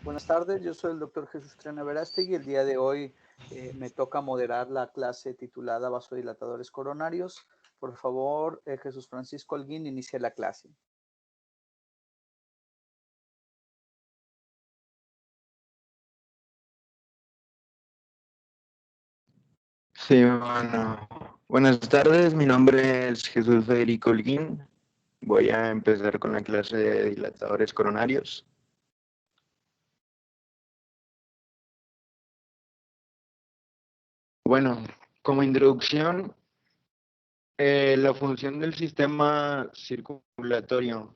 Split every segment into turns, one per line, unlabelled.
Buenas tardes, yo soy el doctor Jesús Triana Verástegui y el día de hoy me toca moderar la clase titulada Vasodilatadores coronarios. Por favor, Jesús Francisco Holguín, inicie la clase.
Sí, bueno, buenas tardes, mi nombre es Jesús Federico Holguín. Voy a empezar con la clase de dilatadores coronarios. Bueno, como introducción, la función del sistema circulatorio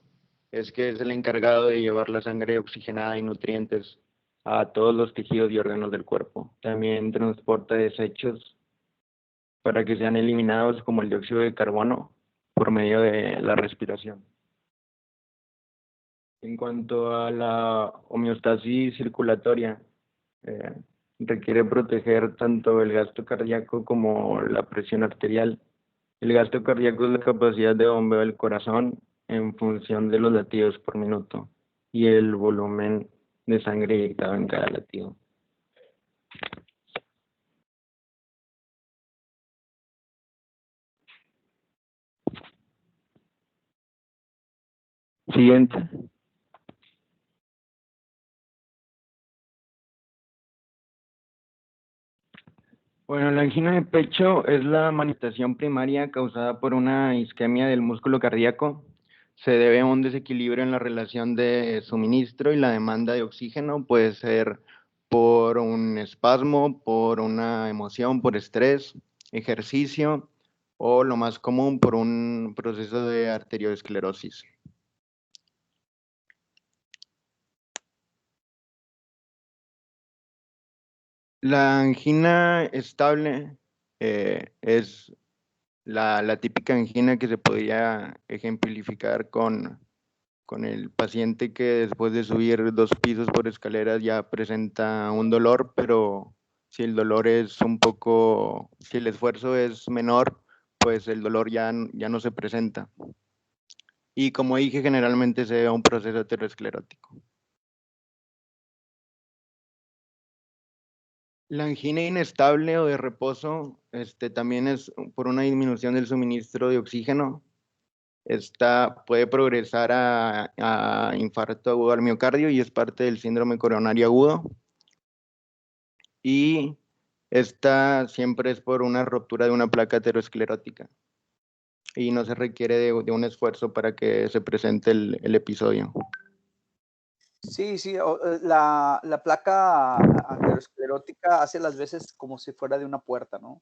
es que es el encargado de llevar la sangre oxigenada y nutrientes a todos los tejidos y órganos del cuerpo. También transporta desechos para que sean eliminados como el dióxido de carbono por medio de la respiración. En cuanto a la homeostasis circulatoria, eh, requiere proteger tanto el gasto cardíaco como la presión arterial. El gasto cardíaco es la capacidad de bombeo del corazón en función de los latidos por minuto y el volumen de sangre inyectado en cada latido. Siguiente. Bueno, la angina de pecho es la manifestación primaria causada por una isquemia del músculo cardíaco. Se debe a un desequilibrio en la relación de suministro y la demanda de oxígeno. Puede ser por un espasmo, por una emoción, por estrés, ejercicio o lo más común por un proceso de arteriosclerosis. La angina estable es la típica angina que se podría ejemplificar con el paciente que después de subir 2 pisos por escaleras ya presenta un dolor, pero si el dolor es si el esfuerzo es menor, pues el dolor ya no se presenta. Y como dije, generalmente se debe a un proceso aterosclerótico. La angina inestable o de reposo también es por una disminución del suministro de oxígeno. Esta puede progresar a infarto agudo al miocardio y es parte del síndrome coronario agudo. Y esta siempre es por una ruptura de una placa aterosclerótica y no se requiere de un esfuerzo para que se presente el episodio.
Sí, la placa aterosclerótica hace las veces como si fuera de una puerta, ¿no?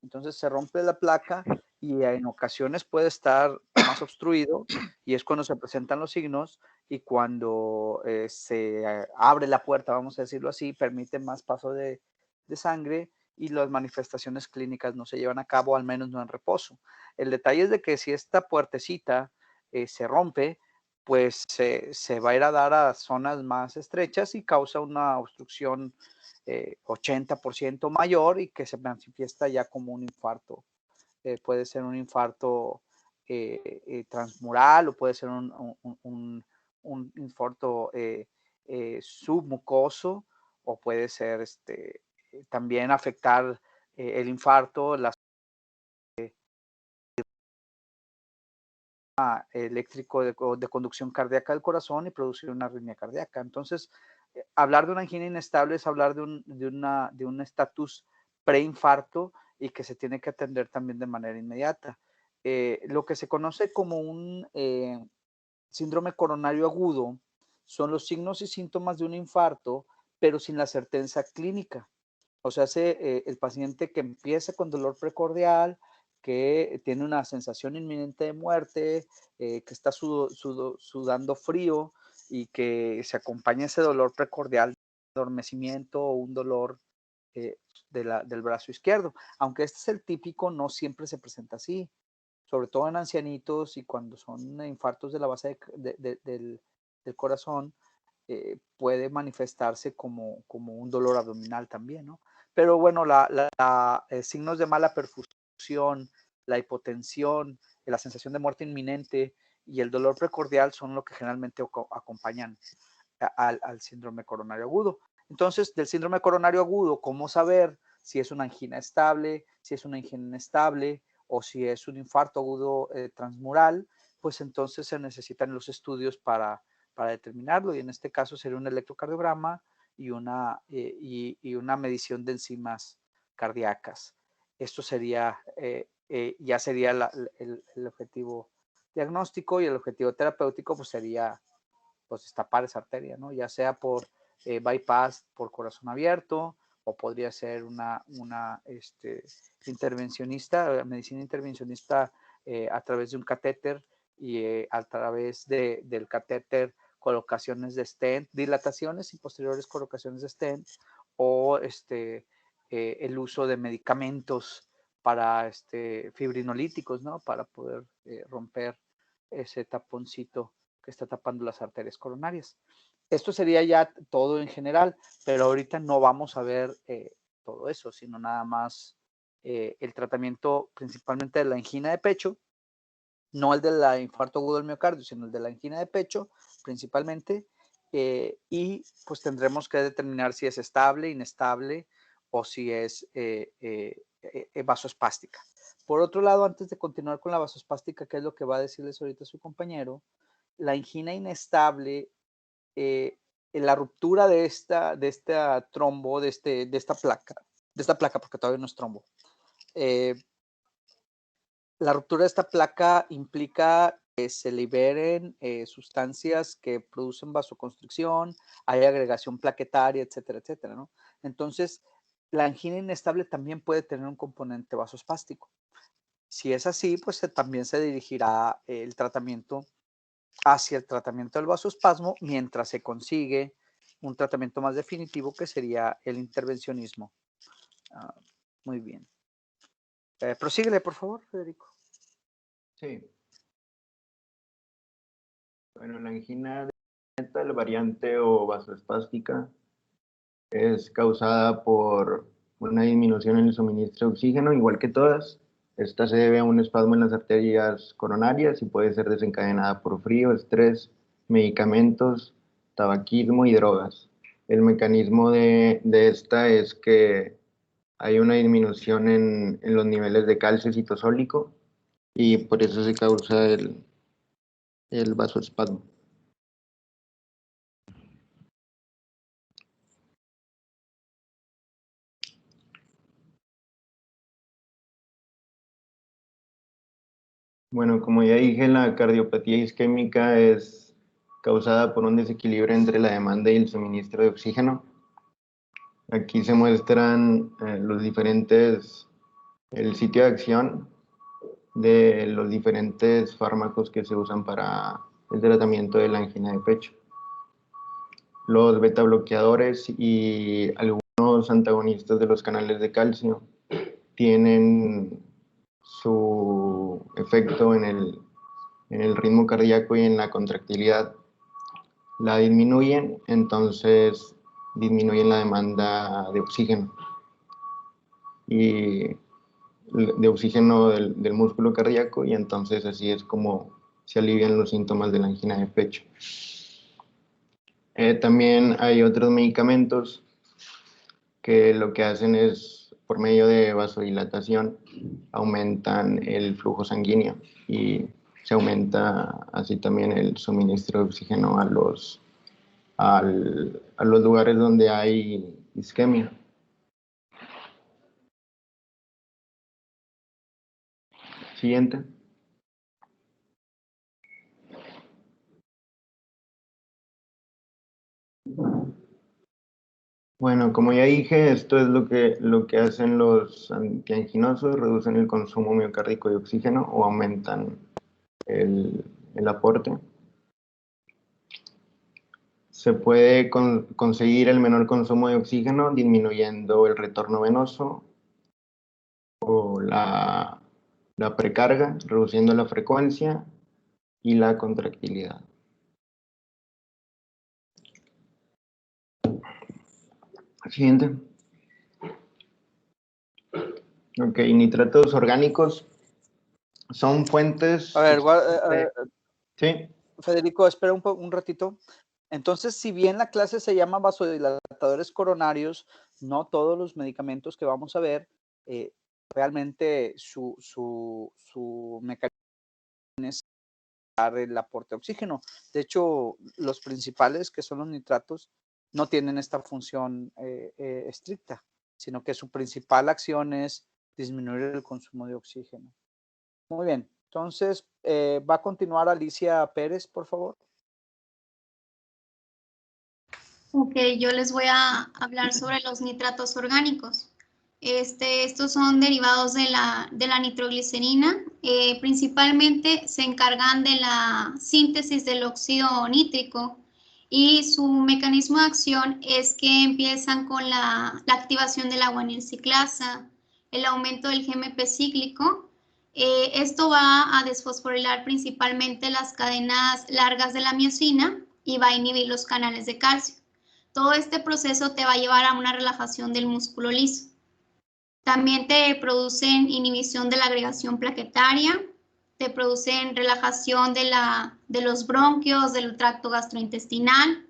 Entonces se rompe la placa y en ocasiones puede estar más obstruido y es cuando se presentan los signos y cuando se abre la puerta, vamos a decirlo así, permite más paso de sangre y las manifestaciones clínicas no se llevan a cabo, al menos no en reposo. El detalle es de que si esta puertecita se rompe, pues se va a ir a dar a zonas más estrechas y causa una obstrucción 80% mayor y que se manifiesta ya como un infarto. Puede ser un infarto transmural o puede ser un infarto submucoso o puede ser también afectar el infarto, la eléctrico de conducción cardíaca del corazón y producir una arritmia cardíaca. Entonces, hablar de una angina inestable es hablar de un estatus preinfarto y que se tiene que atender también de manera inmediata. Lo que se conoce como un síndrome coronario agudo son los signos y síntomas de un infarto, pero sin la certeza clínica. O sea, el paciente que empieza con dolor precordial, que tiene una sensación inminente de muerte, que está sudando frío y que se acompaña ese dolor precordial, adormecimiento o un dolor eh, del brazo izquierdo. Aunque este es el típico, no siempre se presenta así, sobre todo en ancianitos y cuando son infartos de la base del corazón, puede manifestarse como un dolor abdominal también, ¿no? Pero bueno, signos de mala perfusión, la hipotensión, la sensación de muerte inminente y el dolor precordial son lo que generalmente acompañan al síndrome coronario agudo. Entonces, del síndrome coronario agudo, ¿cómo saber si es una angina estable, si es una angina inestable o si es un infarto agudo transmural? Pues entonces se necesitan los estudios para determinarlo, y en este caso sería un electrocardiograma y una medición de enzimas cardíacas. Esto sería, ya sería el objetivo diagnóstico, y el objetivo terapéutico pues sería pues destapar esa arteria, ¿no? Ya sea por bypass por corazón abierto, o podría ser una intervencionista, medicina intervencionista a través de un catéter, y a través del catéter colocaciones de stent, dilataciones y posteriores colocaciones de stent, o el uso de medicamentos para fibrinolíticos, ¿no? Para poder romper ese taponcito que está tapando las arterias coronarias. Esto sería ya todo en general, pero ahorita no vamos a ver todo eso, sino nada más el tratamiento principalmente de la angina de pecho, no el del infarto agudo del miocardio, sino el de la angina de pecho principalmente, y pues tendremos que determinar si es estable, inestable, o si es vasoespástica. Por otro lado, antes de continuar con la vasoespástica, que es lo que va a decirles ahorita su compañero, la angina inestable, la ruptura de esta trombo, de esta placa, porque todavía no es trombo, la ruptura de esta placa implica que se liberen sustancias que producen vasoconstricción, hay agregación plaquetaria, etcétera, etcétera, ¿no? Entonces, la angina inestable también puede tener un componente vasoespástico. Si es así, pues también se dirigirá el tratamiento hacia el tratamiento del vasoespasmo, mientras se consigue un tratamiento más definitivo, que sería el intervencionismo. Muy bien. Prosíguele, por favor, Federico.
Sí. Bueno, la angina de variante o vasoespástica es causada por una disminución en el suministro de oxígeno, igual que todas. Esta se debe a un espasmo en las arterias coronarias y puede ser desencadenada por frío, estrés, medicamentos, tabaquismo y drogas. El mecanismo de esta es que hay una disminución en los niveles de calcio citosólico, y por eso se causa el vasoespasmo. Bueno, como ya dije, la cardiopatía isquémica es causada por un desequilibrio entre la demanda y el suministro de oxígeno. Aquí se muestran el sitio de acción de los diferentes fármacos que se usan para el tratamiento de la angina de pecho. Los beta bloqueadores y algunos antagonistas de los canales de calcio tienen su efecto en el ritmo cardíaco y en la contractilidad. La disminuyen, entonces disminuyen la demanda de oxígeno y de oxígeno del músculo cardíaco, y entonces así es como se alivian los síntomas de la angina de pecho. También hay otros medicamentos que lo que hacen es, por medio de vasodilatación, aumentan el flujo sanguíneo, y se aumenta así también el suministro de oxígeno a los lugares donde hay isquemia. Siguiente. Bueno, como ya dije, esto es lo que hacen los antianginosos: reducen el consumo miocárdico de oxígeno o aumentan el aporte. Se puede conseguir el menor consumo de oxígeno disminuyendo el retorno venoso o la precarga, reduciendo la frecuencia y la contractilidad. Siguiente. Ok, nitratos orgánicos son fuentes.
A ver,
Sí.
Federico, espera un ratito. Entonces, si bien la clase se llama vasodilatadores coronarios, no todos los medicamentos que vamos a ver, realmente su mecanismo es dar el aporte de oxígeno. De hecho, los principales, que son los nitratos, no tienen esta función estricta, sino que su principal acción es disminuir el consumo de oxígeno. Muy bien, entonces va a continuar Alicia Pérez, por favor.
Ok, yo les voy a hablar sobre los nitratos orgánicos. Estos son derivados de la nitroglicerina. Principalmente se encargan de la síntesis del óxido nítrico y su mecanismo de acción es que empiezan con la activación de la guanilciclasa, el aumento del GMP cíclico. Esto va a desfosforilar principalmente las cadenas largas de la miosina y va a inhibir los canales de calcio. Todo este proceso te va a llevar a una relajación del músculo liso. También te producen inhibición de la agregación plaquetaria, te producen relajación de los bronquios, del tracto gastrointestinal.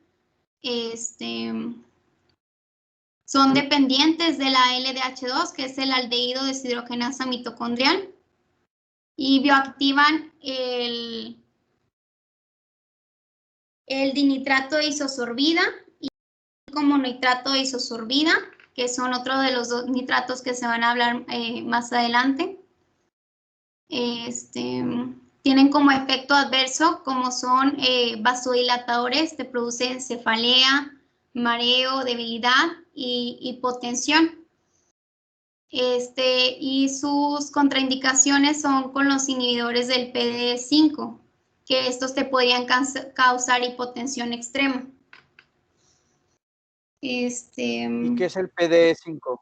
Son dependientes de la LDH2, que es el aldehído deshidrogenasa mitocondrial, y bioactivan el dinitrato de isosorbida como nitrato de isosorbida, que son otro de los dos nitratos que se van a hablar más adelante. Tienen como efecto adverso, como son vasodilatadores, te producen cefalea, mareo, debilidad y hipotensión. Y sus contraindicaciones son con los inhibidores del PDE5, que estos te podrían causar hipotensión extrema.
¿Y qué es el PDE5?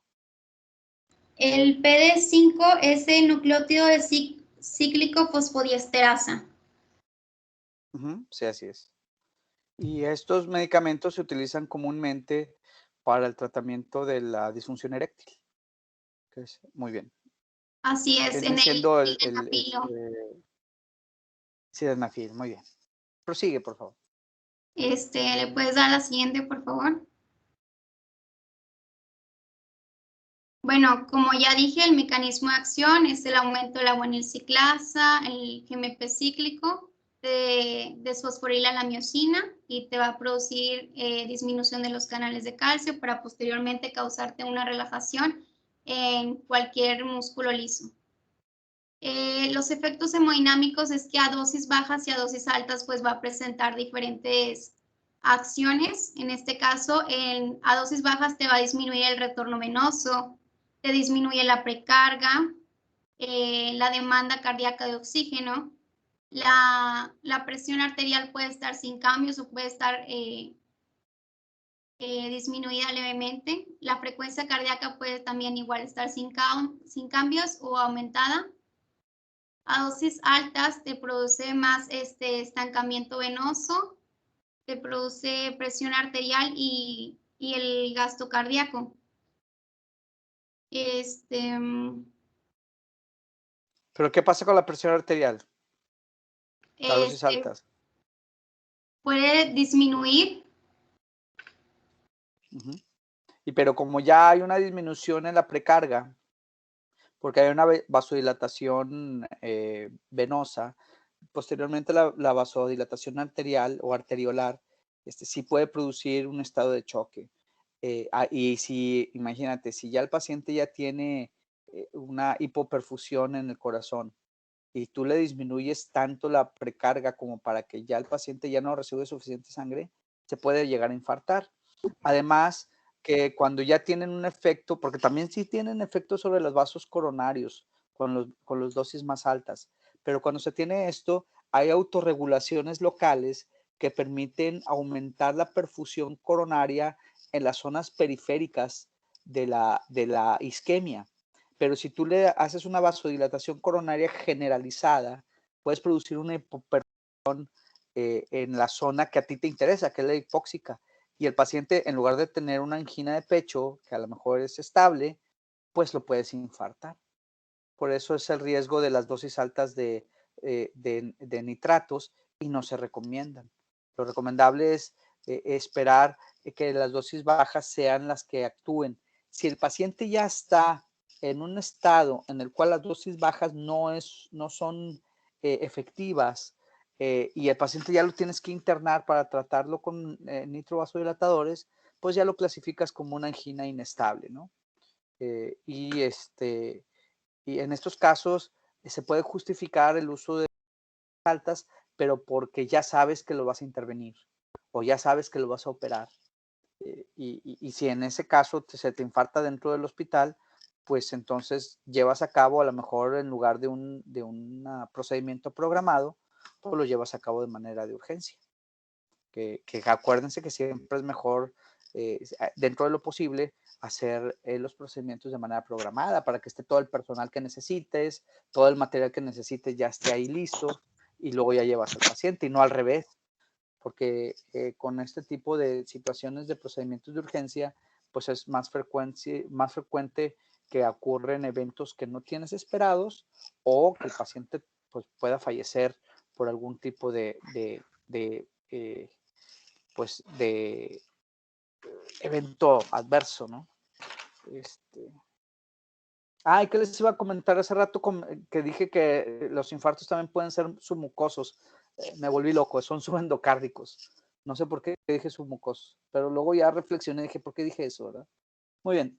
El PDE5 es el nucleótido de cíclico fosfodiesterasa.
Sí, así es. Y estos medicamentos se utilizan comúnmente para el tratamiento de la disfunción eréctil. Muy bien.
Así es,
Viene
en
siendo
el sildenafilo.
Sildenafil, muy bien. Prosigue, por favor.
¿Le puedes dar la siguiente, por favor? Bueno, como ya dije, el mecanismo de acción es el aumento de la guanilciclasa, el GMP cíclico, desfosforila la miosina y te va a producir disminución de los canales de calcio para posteriormente causarte una relajación en cualquier músculo liso. Los efectos hemodinámicos es que a dosis bajas y a dosis altas pues va a presentar diferentes acciones. En este caso, a dosis bajas te va a disminuir el retorno venoso, te disminuye la precarga, la demanda cardíaca de oxígeno, la presión arterial puede estar sin cambios o puede estar disminuida levemente. La frecuencia cardíaca puede también igual estar sin cambios o aumentada. A dosis altas te produce más estancamiento venoso, te produce presión arterial y el gasto cardíaco.
¿Pero qué pasa con la presión arterial? A dosis altas.
Puede disminuir.
Pero como ya hay una disminución en la precarga, porque hay una vasodilatación venosa, posteriormente la vasodilatación arterial o arteriolar sí puede producir un estado de choque. Y si, imagínate, si ya el paciente ya tiene una hipoperfusión en el corazón y tú le disminuyes tanto la precarga como para que ya el paciente ya no recibe suficiente sangre, se puede llegar a infartar. Además, que cuando ya tienen un efecto, porque también sí tienen efecto sobre los vasos coronarios con los dosis más altas, pero cuando se tiene esto, hay autorregulaciones locales que permiten aumentar la perfusión coronaria en las zonas periféricas de la isquemia. Pero si tú le haces una vasodilatación coronaria generalizada, puedes producir una hipoperfusión en la zona que a ti te interesa, que es la hipóxica. Y el paciente, en lugar de tener una angina de pecho, que a lo mejor es estable, pues lo puedes infartar. Por eso es el riesgo de las dosis altas de nitratos y no se recomiendan. Lo recomendable es esperar que las dosis bajas sean las que actúen. Si el paciente ya está en un estado en el cual las dosis bajas no son efectivas y el paciente ya lo tienes que internar para tratarlo con nitrovasodilatadores, pues ya lo clasificas como una angina inestable, ¿no? Y en estos casos se puede justificar el uso de altas, pero porque ya sabes que lo vas a intervenir o ya sabes que lo vas a operar. Y si en ese caso se te infarta dentro del hospital, pues entonces llevas a cabo, a lo mejor en lugar de un procedimiento programado, pues lo llevas a cabo de manera de urgencia. Que acuérdense que siempre es mejor, dentro de lo posible, hacer los procedimientos de manera programada para que esté todo el personal que necesites, todo el material que necesites ya esté ahí listo y luego ya llevas al paciente y no al revés, porque con este tipo de situaciones de procedimientos de urgencia, pues es más frecuente que ocurren eventos que no tienes esperados o que el paciente pues, pueda fallecer por algún tipo de evento adverso, ¿no? ¿Y qué les iba a comentar hace rato que dije que los infartos también pueden ser submucosos? Me volví loco, son subendocárdicos. No sé por qué dije submucosos, pero luego ya reflexioné y dije, ¿por qué dije eso, verdad? Muy bien,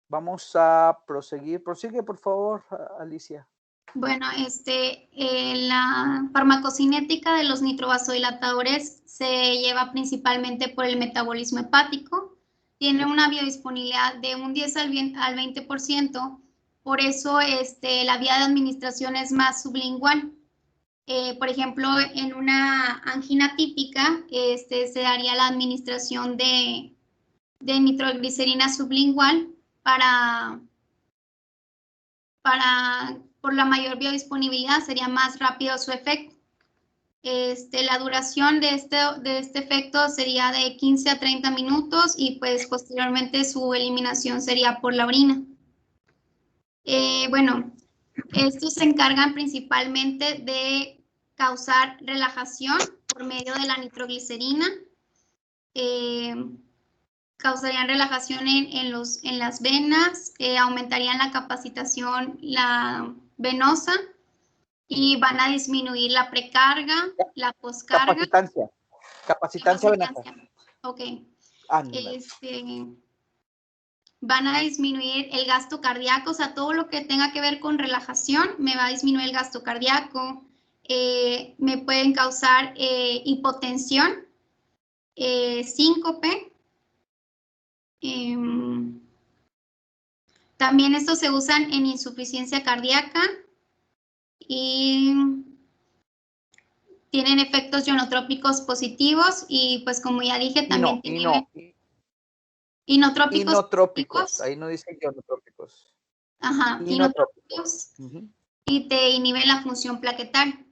vamos a proseguir. Prosigue, por favor, Alicia.
Bueno, la farmacocinética de los nitrovasodilatadores se lleva principalmente por el metabolismo hepático. Tiene una biodisponibilidad de un 10 al 20%, por eso la vía de administración es más sublingual. Por ejemplo, en una angina típica, se daría la administración de nitroglicerina sublingual por la mayor biodisponibilidad, sería más rápido su efecto. La duración de este efecto sería de 15 a 30 minutos y pues posteriormente su eliminación sería por la orina. Bueno, estos se encargan principalmente de causar relajación por medio de la nitroglicerina. Causarían relajación en las venas, aumentarían la capacitación venosa y van a disminuir la precarga, la poscarga.
Capacitancia venosa.
Ok. Van a disminuir el gasto cardíaco, o sea, todo lo que tenga que ver con relajación me va a disminuir el gasto cardíaco, me pueden causar hipotensión, síncope. También estos se usan en insuficiencia cardíaca y tienen efectos ionotrópicos positivos y pues como ya dije también
inotrópicos, ahí no dice ionotrópicos.
Ajá, inotrópicos. Y te inhiben la función plaquetal.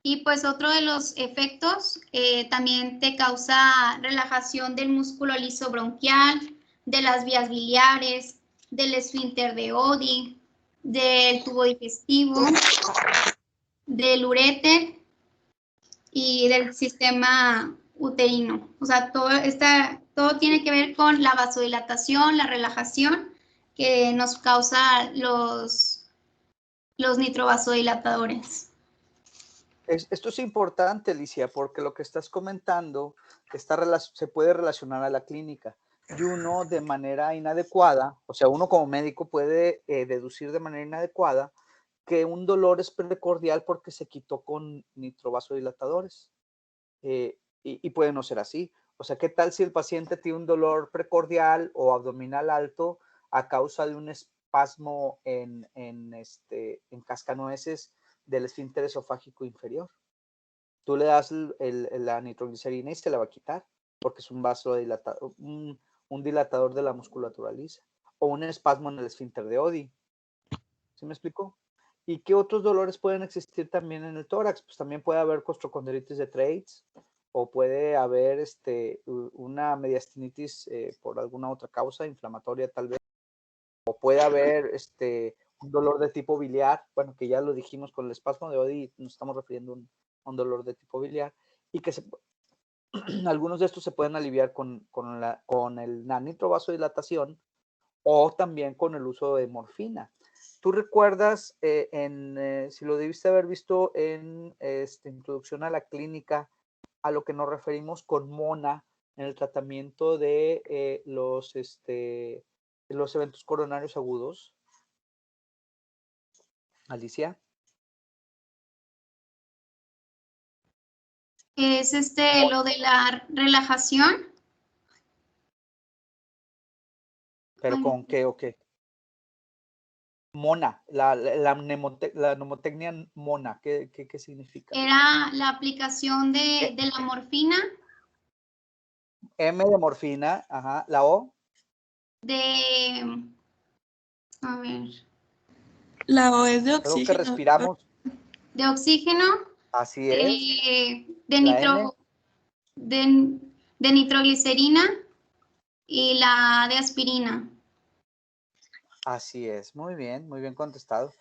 Y pues otro de los efectos también te causa relajación del músculo liso bronquial, de las vías biliares, del esfínter de Oddi, del tubo digestivo, del uréter y del sistema uterino. O sea, todo tiene que ver con la vasodilatación, la relajación que nos causa los nitrovasodilatadores.
Esto es importante, Alicia, porque lo que estás comentando se puede relacionar a la clínica y uno de manera inadecuada, o sea, uno como médico puede deducir de manera inadecuada que un dolor es precordial porque se quitó con nitrovasodilatadores y puede no ser así. O sea, ¿qué tal si el paciente tiene un dolor precordial o abdominal alto a causa de un espasmo en cascanueces del esfínter esofágico inferior? Tú le das la nitroglicerina y se la va a quitar porque es un vasodilatador, un dilatador de la musculatura lisa o un espasmo en el esfínter de Oddi. ¿Sí me explico? ¿Y qué otros dolores pueden existir también en el tórax? Pues también puede haber costrocondritis de Treitz o puede haber una mediastinitis por alguna otra causa inflamatoria tal vez, o puede haber un dolor de tipo biliar, bueno, que ya lo dijimos con el espasmo de Oddi, nos estamos refiriendo a un dolor de tipo biliar, y que Algunos de estos se pueden aliviar con la nitrovasodilatación o también con el uso de morfina. ¿Tú recuerdas, si lo debiste haber visto en Introducción a la Clínica, a lo que nos referimos con MONA en el tratamiento de los eventos coronarios agudos? Alicia.
Es lo de la relajación.
¿Pero
Ay,
con qué o qué? MONA, la mnemotecnia MONA, ¿qué significa?
Era la aplicación de la morfina.
M de morfina, ajá, la O.
A ver.
La O es de
Creo que
oxígeno.
respiramos.
De oxígeno.
Así es.
De nitroglicerina y la de aspirina.
Así es, muy bien contestado.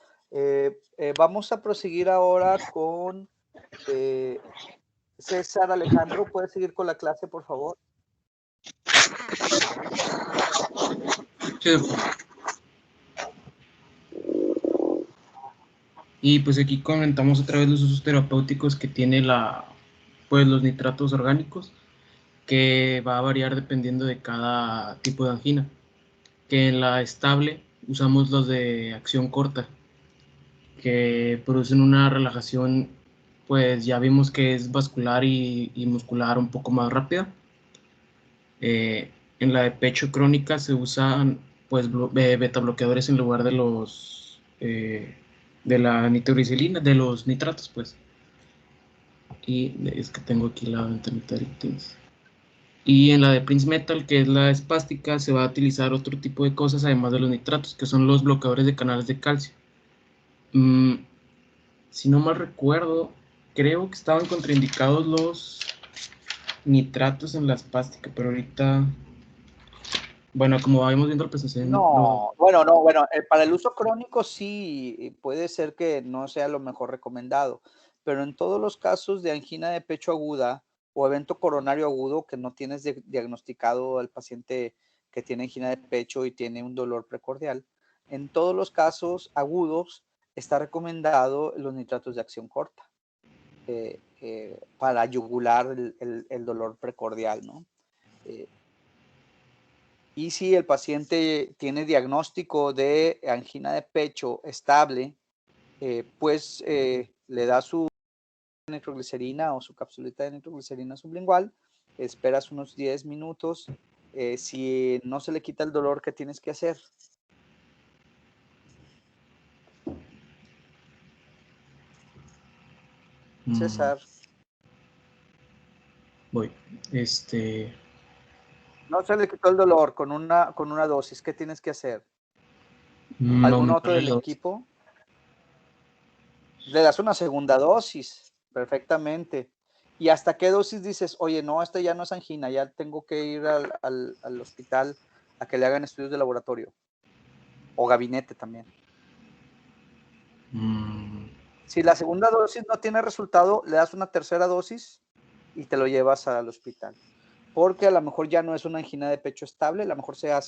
Vamos a proseguir ahora con César Alejandro. ¿Puedes seguir con la clase, por favor?
Sí, doctor. Y pues aquí comentamos otra vez los usos terapéuticos que tiene los nitratos orgánicos, que va a variar dependiendo de cada tipo de angina. Que en la estable usamos los de acción corta, que producen una relajación, pues ya vimos que es vascular y muscular un poco más rápida. En la de pecho crónica se usan pues beta bloqueadores en lugar de los de la nitroglicerina, de los nitratos, pues. Y es que tengo aquí la ventanita del Teams. Y en la de Prince Metal, que es la espástica, se va a utilizar otro tipo de cosas además de los nitratos, que son los bloqueadores de canales de calcio. Si no mal recuerdo, creo que estaban contraindicados los nitratos en la espástica, pero ahorita, bueno, como vamos viendo la presentación.
No, para el uso crónico sí puede ser que no sea lo mejor recomendado, pero en todos los casos de angina de pecho aguda o evento coronario agudo que no tienes diagnosticado al paciente que tiene angina de pecho y tiene un dolor precordial, en todos los casos agudos está recomendado los nitratos de acción corta para yugular el dolor precordial, ¿no? Y si el paciente tiene diagnóstico de angina de pecho estable, pues le da su nitroglicerina o su capsulita de nitroglicerina sublingual, esperas unos 10 minutos. Si no se le quita el dolor, ¿qué tienes que hacer? César.
Voy.
No se le quitó el dolor con una dosis, ¿qué tienes que hacer? ¿Algún otro del equipo? Le das una segunda dosis, perfectamente. ¿Y hasta qué dosis dices, oye, no, esta ya no es angina, ya tengo que ir al hospital a que le hagan estudios de laboratorio? O gabinete también. Si la segunda dosis no tiene resultado, le das una tercera dosis y te lo llevas al hospital. Porque a lo mejor ya no es una angina de pecho estable, a lo mejor estás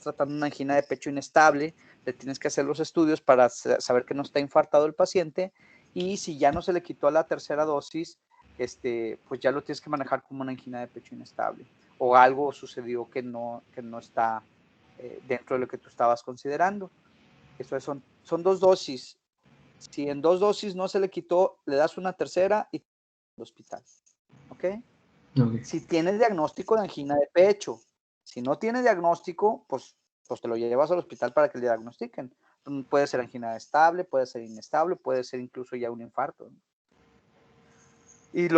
tratando una angina de pecho inestable, le tienes que hacer los estudios para saber que no está infartado el paciente, y si ya no se le quitó la tercera dosis, pues ya lo tienes que manejar como una angina de pecho inestable, o algo sucedió que no está dentro de lo que tú estabas considerando. Eso son 2 dosis. Si en 2 dosis no se le quitó, le das una tercera y al hospital. ¿Ok?
Okay.
Si tienes diagnóstico de angina de pecho, si no tienes diagnóstico, pues te lo llevas al hospital para que le diagnostiquen. Puede ser angina estable, puede ser inestable, puede ser incluso ya un infarto. Y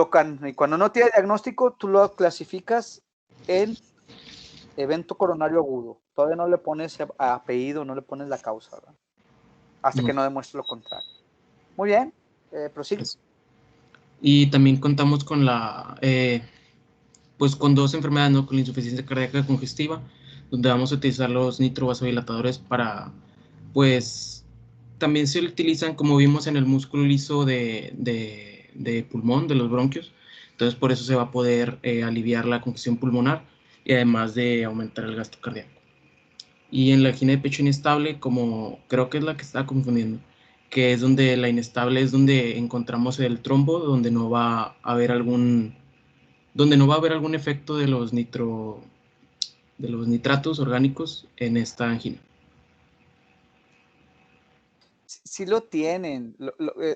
cuando no tiene diagnóstico, tú lo clasificas en evento coronario agudo. Todavía no le pones apellido, no le pones la causa, ¿verdad? Hasta que no demuestre lo contrario. Muy bien, prosigue.
Y también contamos con pues con 2 enfermedades, ¿no? Con la insuficiencia cardíaca congestiva, donde vamos a utilizar los nitrovasodilatadores para, pues, también se utilizan, como vimos en el músculo liso de pulmón, de los bronquios, Entonces, por eso se va a poder aliviar la congestión pulmonar y además de aumentar el gasto cardíaco. Y en la angina de pecho inestable, como creo que es la que está confundiendo, que es donde la inestable es donde encontramos el trombo, donde no va a haber algún efecto de los nitratos orgánicos en esta angina.
Sí lo tienen.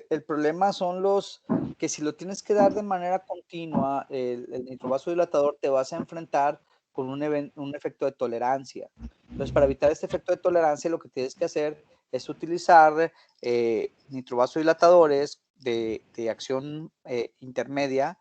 El problema son los que si lo tienes que dar de manera continua, el nitrovasodilatador, te vas a enfrentar con un efecto de tolerancia. Entonces, para evitar este efecto de tolerancia, lo que tienes que hacer es utilizar nitrovasodilatadores de acción intermedia,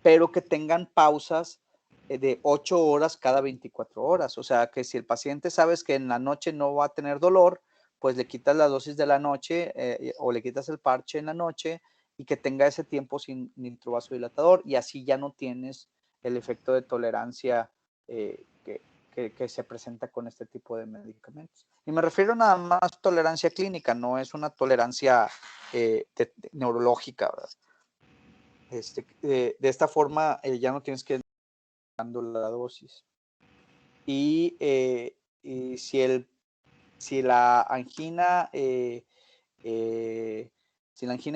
pero que tengan pausas de 8 horas cada 24 horas. O sea, que si el paciente sabes que en la noche no va a tener dolor, pues le quitas la dosis de la noche o le quitas el parche en la noche y que tenga ese tiempo sin nitrovasodilatador, y así ya no tienes el efecto de tolerancia que se presenta con este tipo de medicamentos. Y me refiero nada más a tolerancia clínica, no es una tolerancia neurológica, ¿verdad? De esta forma ya no tienes que ir dando la dosis. Y si la angina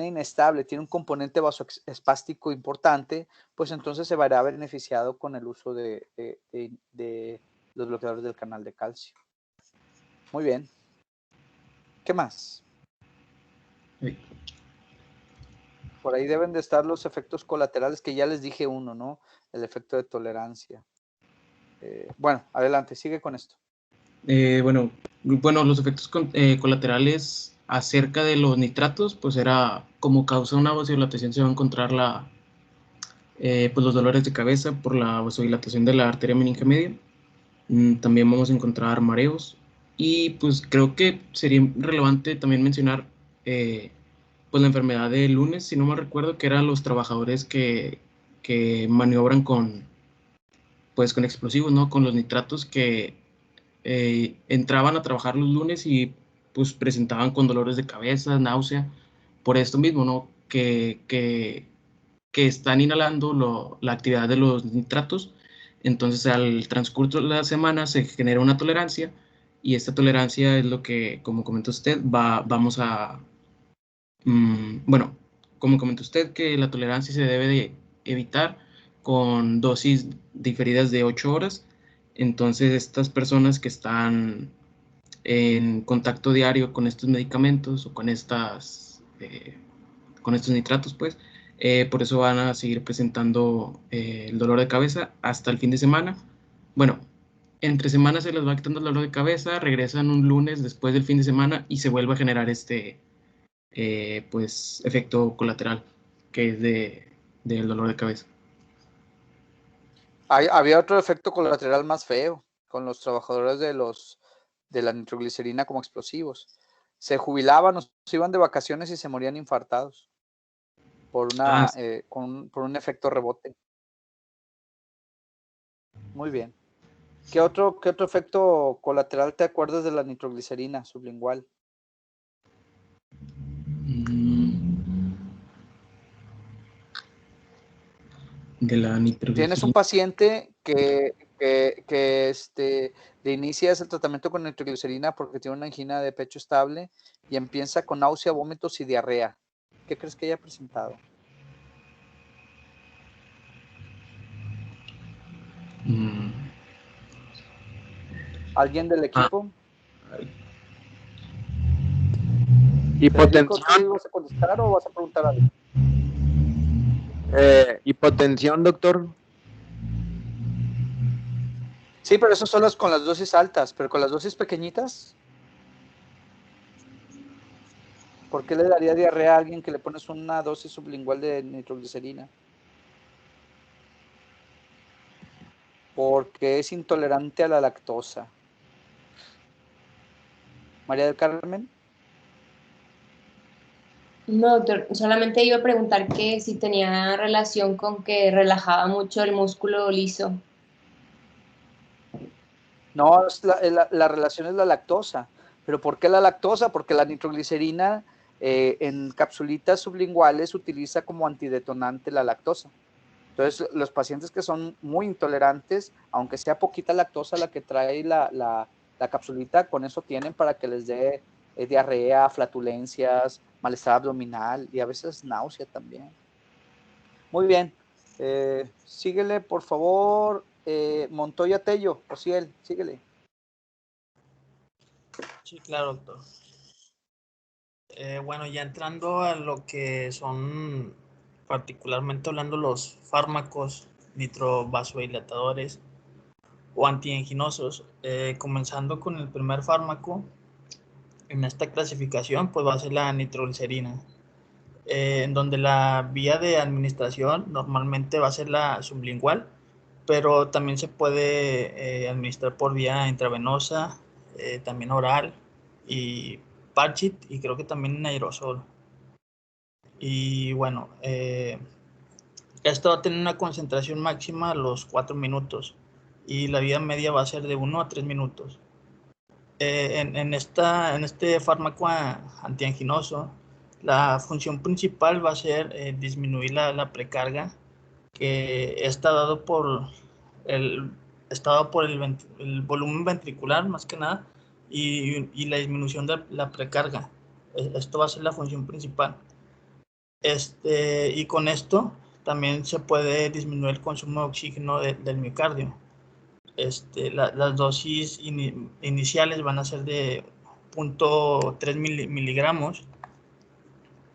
inestable tiene un componente vasoespástico importante, pues entonces se verá beneficiado con el uso de los bloqueadores del canal de calcio. Muy bien. ¿Qué más?
Sí.
Por ahí deben de estar los efectos colaterales, que ya les dije uno, ¿no? El efecto de tolerancia. Bueno, adelante, sigue con esto.
Bueno, los efectos colaterales acerca de los nitratos, pues era como causa una vasodilatación, se va a encontrar pues los dolores de cabeza por la vasodilatación de la arteria meningia media. También vamos a encontrar mareos. Y pues creo que sería relevante también mencionar pues la enfermedad de Lunes, si no me recuerdo, que eran los trabajadores que maniobran con explosivos, ¿no? Con los nitratos, que entraban a trabajar los lunes y pues presentaban con dolores de cabeza, náusea, por esto mismo, ¿no? Que están inhalando la actividad de los nitratos. Entonces, al transcurso de la semana se genera una tolerancia, y esta tolerancia es lo que, como comentó usted, vamos a... bueno, como comentó usted, que la tolerancia se debe de evitar con dosis diferidas de 8 horas. Entonces, estas personas que están en contacto diario con estos medicamentos o con estos nitratos, pues, por eso van a seguir presentando el dolor de cabeza hasta el fin de semana. Bueno, entre semanas se les va quitando el dolor de cabeza, regresan un lunes después del fin de semana y se vuelve a generar pues, efecto colateral, que es del dolor de cabeza.
Había otro efecto colateral más feo con los trabajadores de la nitroglicerina como explosivos. Se jubilaban o se iban de vacaciones y se morían infartados por un efecto rebote. Muy bien. ¿Qué otro efecto colateral te acuerdas de la nitroglicerina sublingual?
De la nitroglicerina.
Tienes un paciente que le inicias el tratamiento con nitroglicerina porque tiene una angina de pecho estable y empieza con náusea, vómitos y diarrea. ¿Qué crees que haya presentado? ¿Alguien del equipo?
Hipotensión.
¿Tú vas a contestar o vas a preguntar algo?
Hipotensión, doctor.
Sí, pero eso solo es con las dosis altas, pero con las dosis pequeñitas. ¿Por qué le daría diarrea a alguien que le pones una dosis sublingual de nitroglicerina? Porque es intolerante a la lactosa. María del Carmen.
No, doctor, solamente iba a preguntar que si tenía relación con que relajaba mucho el músculo liso.
No, la relación es la lactosa. ¿Pero por qué la lactosa? Porque la nitroglicerina en capsulitas sublinguales utiliza como antidetonante la lactosa. Entonces, los pacientes que son muy intolerantes, aunque sea poquita lactosa la que trae la capsulita, con eso tienen para que les dé diarrea, flatulencias, malestar abdominal y a veces náusea también. Muy bien. Síguele, por favor, Montoya Tello, Ociel, síguele.
Sí, claro, doctor. Bueno, ya entrando a lo que son, particularmente hablando, los fármacos nitrovasodilatadores o antianginosos, comenzando con el primer fármaco, en esta clasificación, pues va a ser la nitroglicerina, en donde la vía de administración normalmente va a ser la sublingual, pero también se puede administrar por vía intravenosa, también oral y parchit, y creo que también en aerosol. Y bueno, esto va a tener una concentración máxima a los 4 minutos y la vida media va a ser de 1 a 3 minutos. En este fármaco antianginoso, la función principal va a ser disminuir la precarga, que está dado por el volumen ventricular, más que nada, y la disminución de la precarga. Esto va a ser la función principal. Y con esto también se puede disminuir el consumo de oxígeno del miocardio. Las dosis iniciales van a ser de 0.3 miligramos,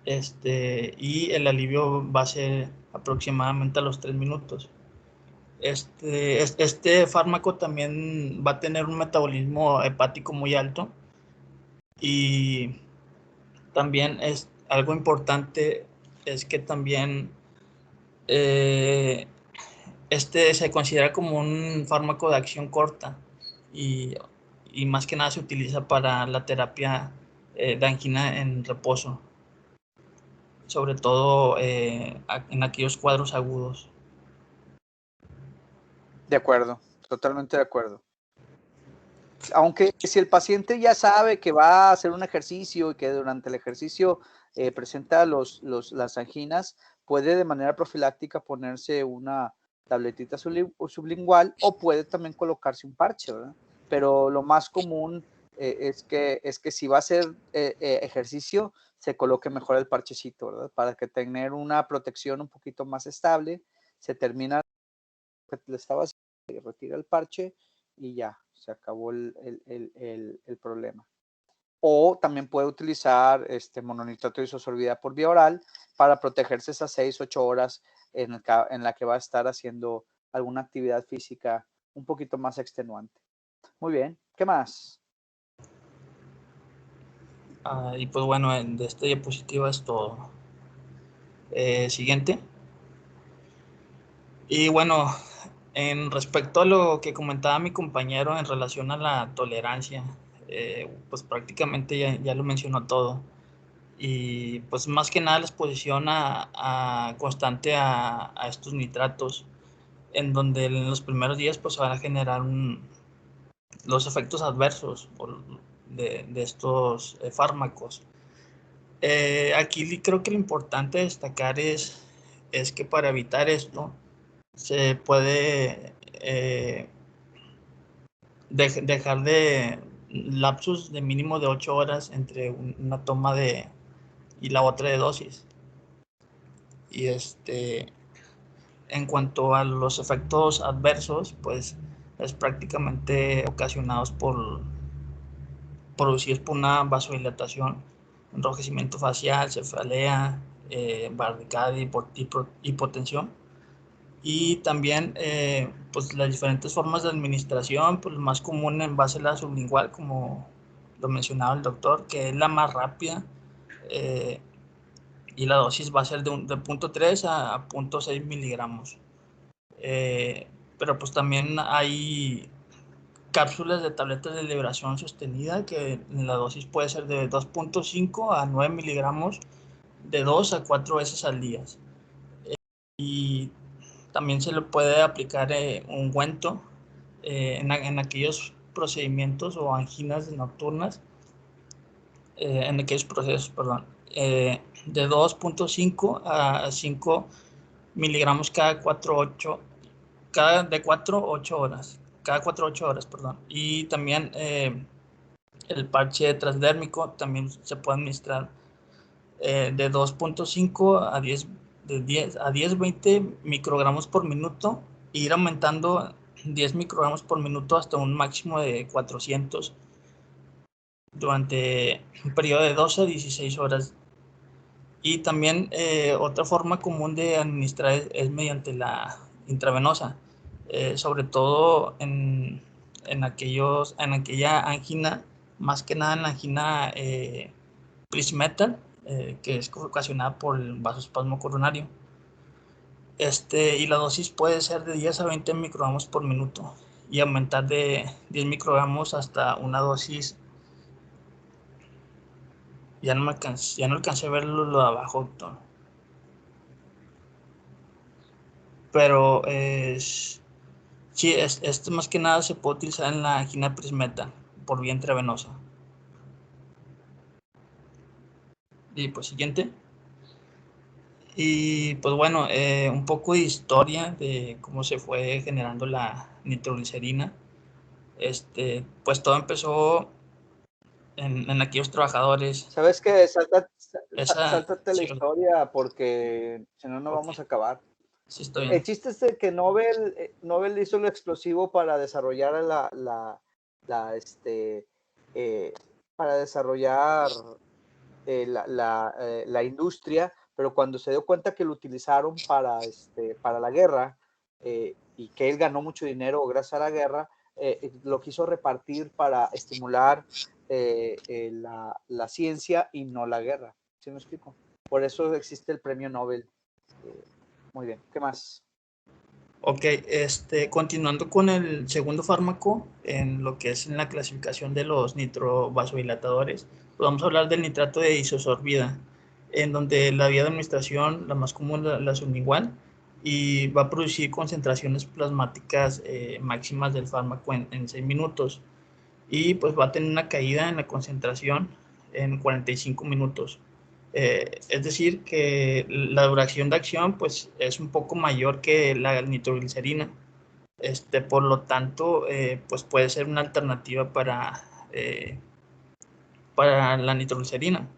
y el alivio va a ser aproximadamente a los 3 minutos. Este fármaco también va a tener un metabolismo hepático muy alto, y también es algo importante es que también se considera como un fármaco de acción corta y más que nada se utiliza para la terapia de angina en reposo, sobre todo en aquellos cuadros agudos.
De acuerdo, totalmente de acuerdo. Aunque si el paciente ya sabe que va a hacer un ejercicio y que durante el ejercicio presenta las anginas, puede de manera profiláctica ponerse una tabletita sublingual o puede también colocarse un parche, ¿verdad? Pero lo más común es que si va a hacer ejercicio, se coloque mejor el parchecito, ¿verdad? Para que tener una protección un poquito más estable, se termina lo que le estaba haciendo, retira el parche y ya, se acabó el problema. O también puede utilizar mononitrato de isosorbida por vía oral para protegerse esas 6-8 horas en la que va a estar haciendo alguna actividad física un poquito más extenuante. Muy bien, ¿qué más?
Y pues bueno, de esta diapositiva es todo. Siguiente. Y bueno, en respecto a lo que comentaba mi compañero en relación a la tolerancia, pues prácticamente ya lo mencionó todo. Y pues más que nada la exposición constante a estos nitratos, en donde en los primeros días pues van a generar los efectos adversos de estos fármacos. Aquí creo que lo importante destacar es que para evitar esto se puede dejar de lapsus de mínimo de 8 horas entre una toma y la otra de dosis. Y en cuanto a los efectos adversos, pues es prácticamente ocasionados producidos por una vasodilatación, enrojecimiento facial, cefalea, barricada y hipotensión. Y también pues las diferentes formas de administración, pues lo más común en base a la sublingual, como lo mencionaba el doctor, que es la más rápida, y la dosis va a ser de 0.3 a 0.6 miligramos. Pero pues también hay cápsulas de tabletas de liberación sostenida, que la dosis puede ser de 2.5 a 9 miligramos de 2 a 4 veces al día. Y también se le puede aplicar ungüento en aquellos procedimientos o anginas nocturnas, en aquellos procesos, perdón, de 2.5 a 5 miligramos cada 4 a 8 horas. Cada 4 a 8 horas, perdón. Y también el parche transdérmico también se puede administrar de 2.5 a 20 microgramos por minuto e ir aumentando 10 microgramos por minuto hasta un máximo de 400 durante un periodo de 12 a 16 horas. Y también otra forma común de administrar es mediante la intravenosa, sobre todo en aquella angina, más que nada en la angina Prinzmetal, que es ocasionada por el vasoespasmo coronario. Y la dosis puede ser de 10 a 20 microgramos por minuto y aumentar de 10 microgramos hasta una dosis. Ya no alcancé a ver lo de abajo, doctor. Pero sí, esto más que nada se puede utilizar en la angina Prinzmetal por vía intravenosa. Y pues siguiente. Y pues bueno, un poco de historia de cómo se fue generando la nitroglicerina. Pues todo empezó en aquellos trabajadores.
¿Sabes qué? Sáltate la
Sí,
historia porque si no, no
ok.
vamos a acabar.
Sí, estoy
El
bien.
chiste es de que Nobel hizo lo explosivo para desarrollar la industria, pero cuando se dio cuenta que lo utilizaron para la guerra y que él ganó mucho dinero gracias a la guerra, lo quiso repartir para estimular la ciencia y no la guerra. ¿Sí me explico? Por eso existe el premio Nobel. Muy bien, ¿qué más?
Ok, continuando con el segundo fármaco, en lo que es en la clasificación de los nitrovasodilatadores, pues vamos a hablar del nitrato de isosorbida, en donde la vía de administración, la más común, la sublingual, y va a producir concentraciones plasmáticas máximas del fármaco en 6 minutos, y pues va a tener una caída en la concentración en 45 minutos. Es decir, que la duración de acción pues, es un poco mayor que la nitroglicerina. Por lo tanto, pues puede ser una alternativa para la nitroglicerina.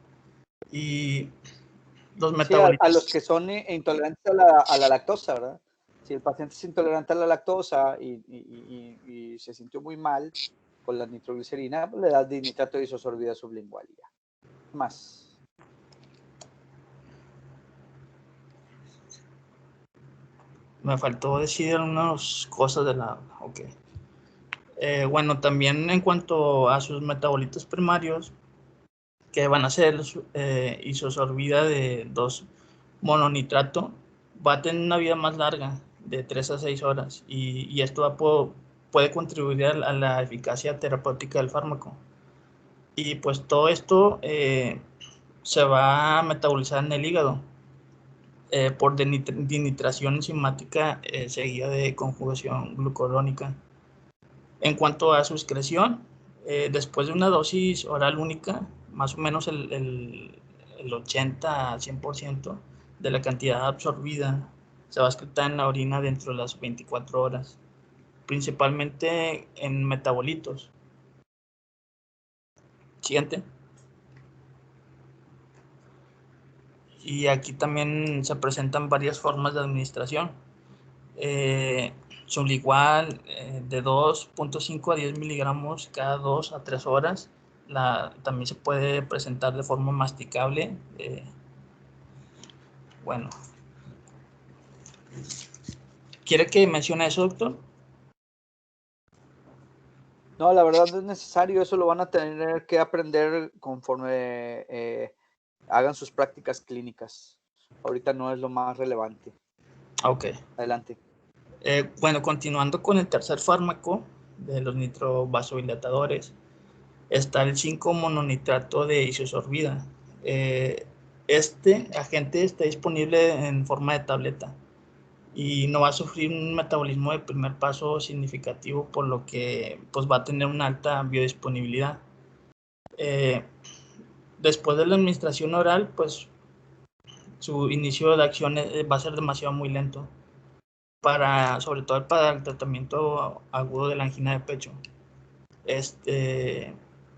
Y los
Sí,
metabolitos.
a los que son intolerantes a la lactosa, ¿verdad? Si el paciente es intolerante a la lactosa y se sintió muy mal con la nitroglicerina, pues le das nitrato de isosorbida sublingual y ya. Más.
Me faltó decir algunas cosas de la... Ok. Bueno, también en cuanto a sus metabolitos primarios, que van a ser isosorbida de 2-mononitrato, va a tener una vida más larga, de 3 a 6 horas, y esto puede contribuir a la eficacia terapéutica del fármaco. Y pues todo esto se va a metabolizar en el hígado por dinitración enzimática seguida de conjugación glucurónica. En cuanto a su excreción, después de una dosis oral única, más o menos el 80 a 100% de la cantidad absorbida se va a excretar en la orina dentro de las 24 horas, principalmente en metabolitos. Siguiente. Y aquí también se presentan varias formas de administración. Sublingual de 2.5 a 10 miligramos cada 2 a 3 horas. También se puede presentar de forma masticable. Bueno. ¿Quiere que mencione eso, doctor?
No, la verdad no es necesario, eso lo van a tener que aprender conforme hagan sus prácticas clínicas. Ahorita no es lo más relevante.
Ok.
Adelante.
Bueno, continuando con el tercer fármaco de los nitrovasodilatadores, está el 5-mononitrato de isosorbida. Este agente está disponible en forma de tableta y no va a sufrir un metabolismo de primer paso significativo, por lo que pues, va a tener una alta biodisponibilidad. Después de la administración oral, pues su inicio de acción va a ser demasiado muy lento, sobre todo para el tratamiento agudo de la angina de pecho.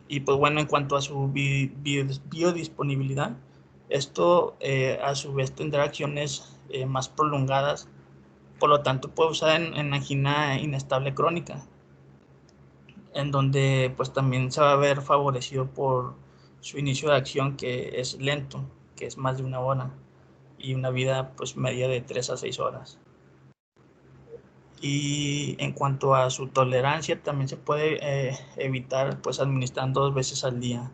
Y pues bueno, en cuanto a su biodisponibilidad, esto a su vez tendrá acciones más prolongadas, por lo tanto puede usar en angina inestable crónica, en donde pues también se va a ver favorecido por su inicio de acción, que es lento, que es más de 1 hora, y una vida pues media de 3 a 6 horas. Y en cuanto a su tolerancia, también se puede evitar pues administrando 2 veces al día.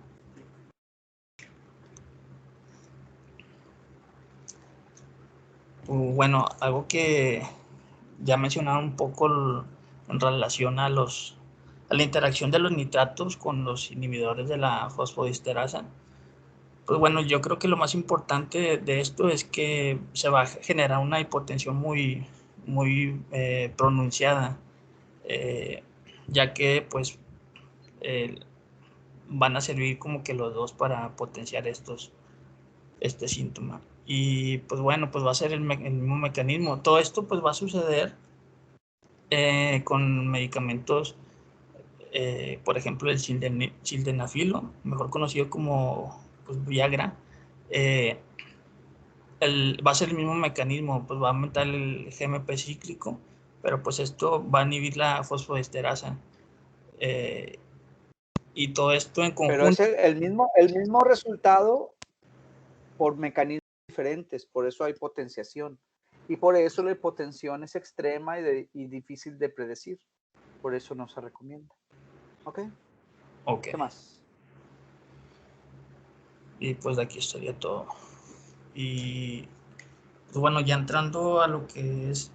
Bueno, algo que ya mencionaba un poco en relación a la interacción de los nitratos con los inhibidores de la fosfodiesterasa. Pues bueno, yo creo que lo más importante de esto es que se va a generar una hipotensión muy pronunciada, ya que pues van a servir como que los dos para potenciar este síntoma. Y pues bueno, pues va a ser el mismo mecanismo. Todo esto pues va a suceder con medicamentos, por ejemplo el sildenafilo, mejor conocido como pues, Viagra. Va a ser el mismo mecanismo, pues va a aumentar el GMP cíclico, pero pues esto va a inhibir la fosfodiesterasa. Y todo esto en conjunto.
Pero es el mismo resultado por mecanismos diferentes, por eso hay potenciación. Y por eso la hipotensión es extrema y difícil de predecir. Por eso no se recomienda. ¿Ok? ¿Qué más?
Y pues de aquí estaría todo. Y pues bueno, ya entrando a lo que es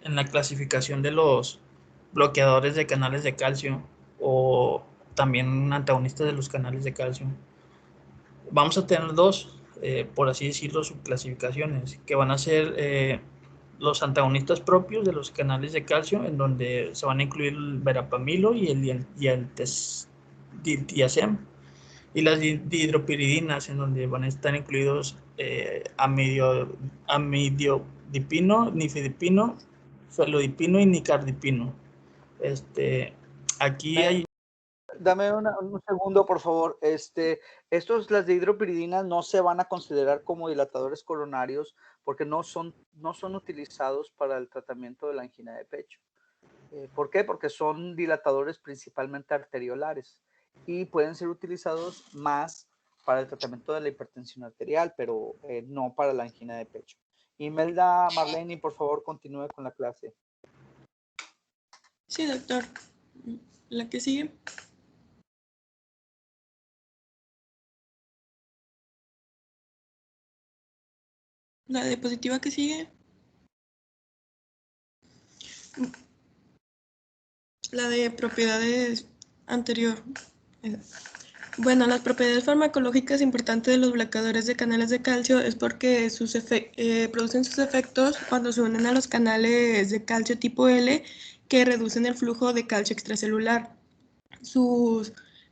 en la clasificación de los bloqueadores de canales de calcio o también antagonistas de los canales de calcio. Vamos a tener dos, por así decirlo, subclasificaciones, que van a ser los antagonistas propios de los canales de calcio, en donde se van a incluir el verapamilo y el diltiazem, y las dihidropiridinas, en donde van a estar incluidos amidodipino, nifedipino, felodipino y nicardipino. Aquí hay...
Dame un segundo, por favor. Las dihidropiridinas no se van a considerar como dilatadores coronarios porque no son utilizados para el tratamiento de la angina de pecho. ¿Por qué? Porque son dilatadores principalmente arteriolares y pueden ser utilizados más para el tratamiento de la hipertensión arterial, pero no para la angina de pecho. Imelda Marlene, por favor, continúe con la clase.
Sí, doctor. La que sigue. La diapositiva que sigue. La de propiedades anterior. Bueno, las propiedades farmacológicas importantes de los bloqueadores de canales de calcio es porque producen sus efectos cuando se unen a los canales de calcio tipo L que reducen el flujo de calcio extracelular.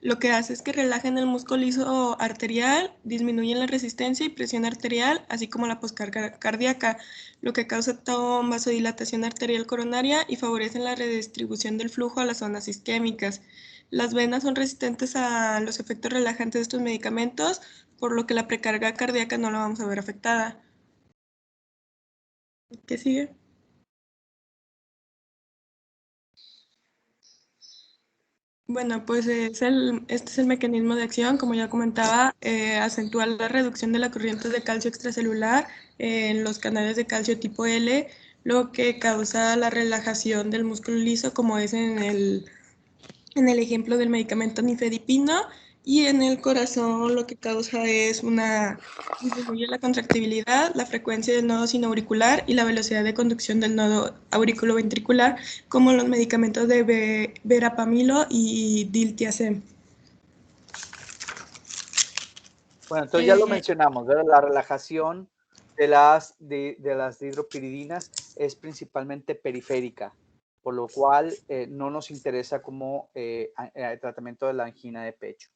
Lo que hace es que relajan el músculo liso arterial, disminuyen la resistencia y presión arterial, así como la poscarga cardíaca, lo que causa vasodilatación arterial coronaria y favorecen la redistribución del flujo a las zonas isquémicas. Las venas son resistentes a los efectos relajantes de estos medicamentos, por lo que la precarga cardíaca no la vamos a ver afectada. ¿Qué sigue? Bueno, pues este es el mecanismo de acción, como ya comentaba, acentúa la reducción de la corriente de calcio extracelular en los canales de calcio tipo L, lo que causa la relajación del músculo liso, como es en el ejemplo del medicamento nifedipino, y en el corazón lo que causa es disminuye la contractibilidad, la frecuencia del nodo sinoauricular y la velocidad de conducción del nodo auriculoventricular, como los medicamentos de verapamilo y diltiazem.
Bueno, entonces ya lo mencionamos, ¿verdad? La relajación de las dihidropiridinas es principalmente periférica, por lo cual no nos interesa como tratamiento de la angina de pecho.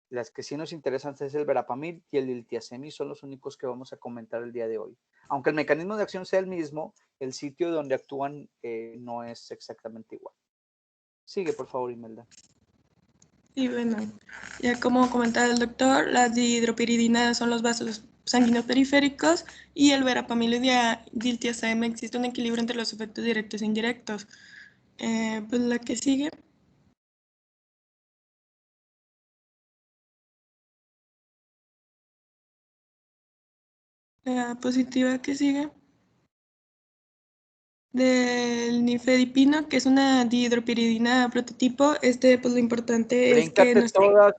Las que sí nos interesan es el verapamil y el diltiazem, son los únicos que vamos a comentar el día de hoy. Aunque el mecanismo de acción sea el mismo, el sitio donde actúan no es exactamente igual. Sigue, por favor, Imelda.
Y bueno, ya como comentaba el doctor, las dihidropiridinas son los vasos sanguíneos periféricos y el verapamil y diltiazem existe un equilibrio entre los efectos directos e indirectos. Pues la que sigue. La positiva que sigue. Del nifedipino, que es una dihidropiridina prototipo. Pues lo importante es que
Bríncate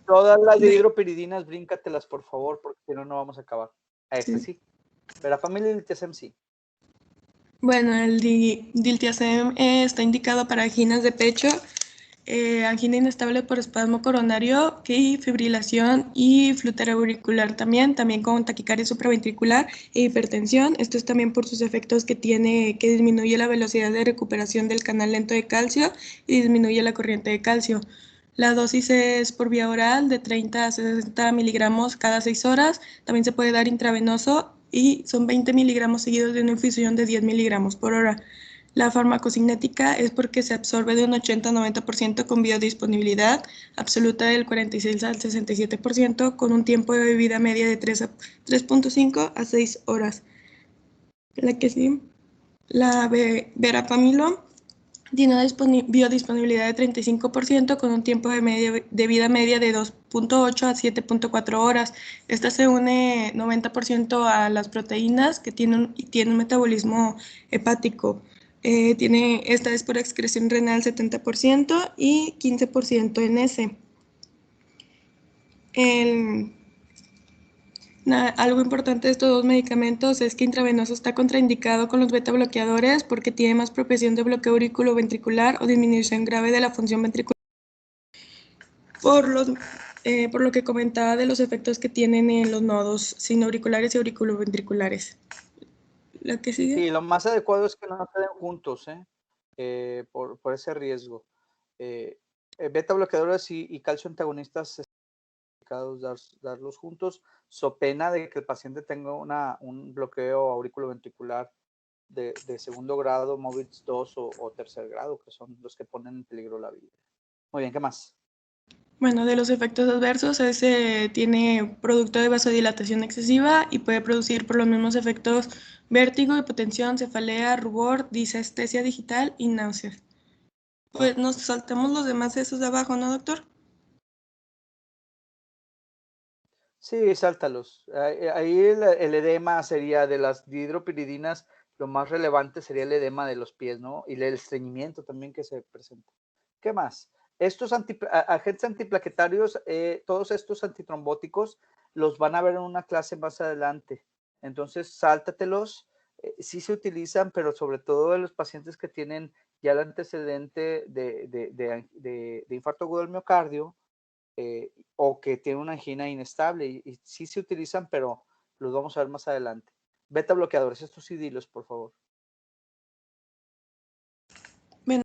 todas las dihidropiridinas, bríncatelas, por favor, porque si no, no vamos a acabar. A este sí. Verapamil y diltiazem sí.
Bueno, el diltiazem está indicado para anginas de pecho, angina inestable por espasmo coronario y fibrilación y flúter auricular también con taquicardia supraventricular e hipertensión. Esto es también por sus efectos que tiene, que disminuye la velocidad de recuperación del canal lento de calcio y disminuye la corriente de calcio. La dosis es por vía oral de 30 a 60 miligramos cada 6 horas. También se puede dar intravenoso y son 20 miligramos seguidos de una infusión de 10 miligramos por hora. La farmacocinética es porque se absorbe de un 80-90% con biodisponibilidad absoluta del 46 al 67%, con un tiempo de vida media de 3.5 a 6 horas. La que sí, la verapamilo tiene una biodisponibilidad de 35% con un tiempo de vida media de 2.8 a 7.4 horas. Esta se une 90% a las proteínas que tiene un metabolismo hepático. Esta es por excreción renal 70% y 15% en S. Algo importante de estos dos medicamentos es que intravenoso está contraindicado con los beta bloqueadores porque tiene más propensión de bloqueo auriculoventricular o disminución grave de la función ventricular. Por lo que comentaba de los efectos que tienen en los nodos sinoauriculares y auriculoventriculares. ¿La que sigue?
Sí, lo más adecuado es que no queden juntos, por ese riesgo. Beta bloqueadores y calcio antagonistas darlos juntos, so pena de que el paciente tenga un bloqueo auriculoventricular de segundo grado, MOVIDS 2 o tercer grado, que son los que ponen en peligro la vida. Muy bien, ¿qué más?
Bueno, de los efectos adversos, tiene producto de vasodilatación excesiva y puede producir por los mismos efectos vértigo, hipotensión, cefalea, rubor, disestesia digital y náuseas. Pues nos saltamos los demás esos de abajo, ¿no, doctor?
Sí, sáltalos. Ahí el edema sería de las dihidropiridinas, lo más relevante sería el edema de los pies, ¿no? Y el estreñimiento también que se presenta. ¿Qué más? Estos agentes antiplaquetarios, todos estos antitrombóticos, los van a ver en una clase más adelante. Entonces, sáltatelos. Sí se utilizan, pero sobre todo en los pacientes que tienen ya el antecedente de infarto agudo del miocardio, o que tiene una angina inestable, y sí se utilizan, pero los vamos a ver más adelante. Beta bloqueadores, estos sí dilos, por favor.
Bueno,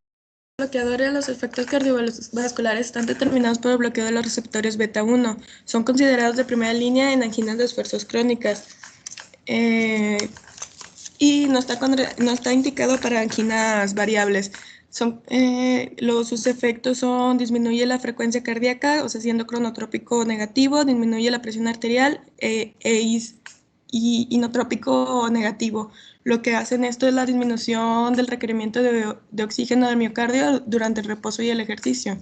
los bloqueadores, los efectos cardiovasculares están determinados por el bloqueo de los receptores beta 1. Son considerados de primera línea en anginas de esfuerzos crónicas. Y no está indicado para anginas variables. Sus efectos son disminuye la frecuencia cardíaca, o sea, siendo cronotrópico negativo, disminuye la presión arterial y inotrópico negativo. Lo que hacen esto es la disminución del requerimiento de oxígeno del miocardio durante el reposo y el ejercicio.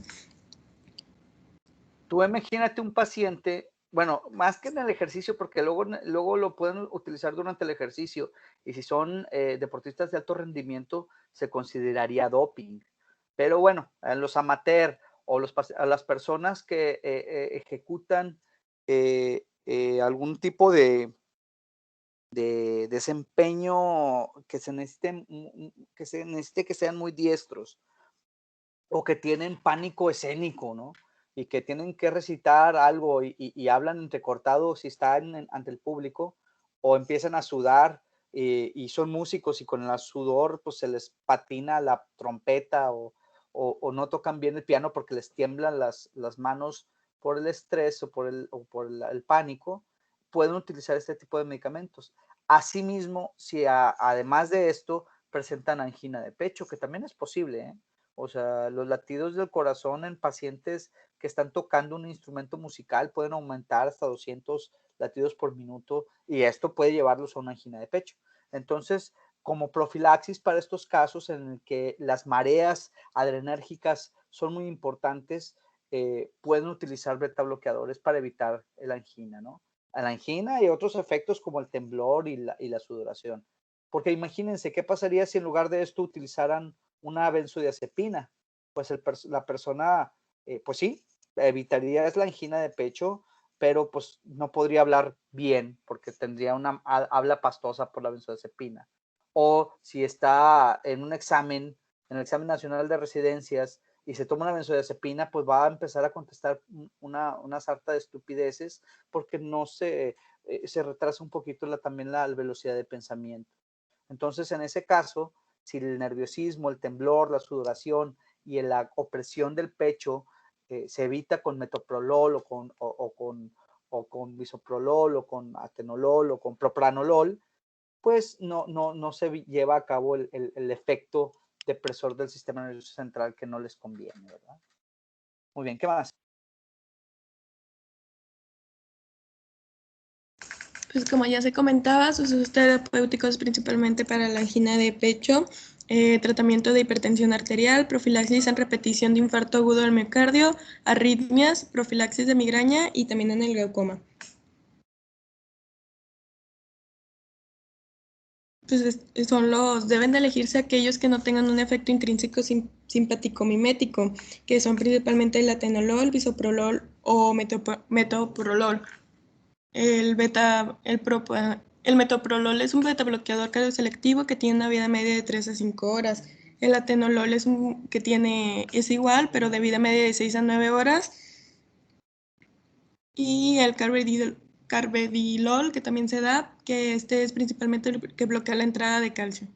Tú imagínate un paciente, bueno, más que en el ejercicio, porque luego lo pueden utilizar durante el ejercicio, y si son deportistas de alto rendimiento, se consideraría doping. Pero bueno, en los amateurs o a las personas que ejecutan algún tipo de desempeño que se necesite que sean muy diestros, o que tienen pánico escénico, ¿no? Y que tienen que recitar algo y hablan entrecortados si están ante el público, o empiezan a sudar y son músicos y con el sudor pues se les patina la trompeta, o no tocan bien el piano porque les tiemblan las manos por el estrés o por el pánico, pueden utilizar este tipo de medicamentos. Asimismo, si además de esto presentan angina de pecho, que también es posible, ¿eh? O sea, los latidos del corazón en pacientes que están tocando un instrumento musical pueden aumentar hasta 200 latidos por minuto y esto puede llevarlos a una angina de pecho. Entonces, como profilaxis para estos casos en el que las mareas adrenérgicas son muy importantes, pueden utilizar beta bloqueadores para evitar la angina, ¿no? La angina y otros efectos como el temblor y la sudoración. Porque imagínense, ¿qué pasaría si en lugar de esto utilizaran una benzodiazepina? Pues la persona, pues sí, evitaría la angina de pecho, pero pues no podría hablar bien porque tendría una habla pastosa por la benzodiazepina. O si está en un examen, en el examen nacional de residencias, y se toma una benzodiazepina, pues va a empezar a contestar una sarta de estupideces porque no se retrasa un poquito también la velocidad de pensamiento. Entonces, en ese caso, si el nerviosismo, el temblor, la sudoración y la opresión del pecho se evita con metoprolol o con bisoprolol o con atenolol o con propranolol, pues no se lleva a cabo el efecto depresor del sistema nervioso central que no les conviene, ¿verdad? Muy bien, ¿qué más?
Pues como ya se comentaba, sus usos terapéuticos principalmente para la angina de pecho, tratamiento de hipertensión arterial, profilaxis en repetición de infarto agudo del miocardio, arritmias, profilaxis de migraña y también en el glaucoma. Pues deben de elegirse aquellos que no tengan un efecto intrínseco simpático-mimético, que son principalmente el atenolol, bisoprolol o metoprolol. El metoprolol es un beta bloqueador cardioselectivo que tiene una vida media de 3 a 5 horas. El atenolol es es igual, pero de vida media de 6 a 9 horas. Y el carvedilol, que también se da, que este es principalmente el que bloquea la entrada de calcio.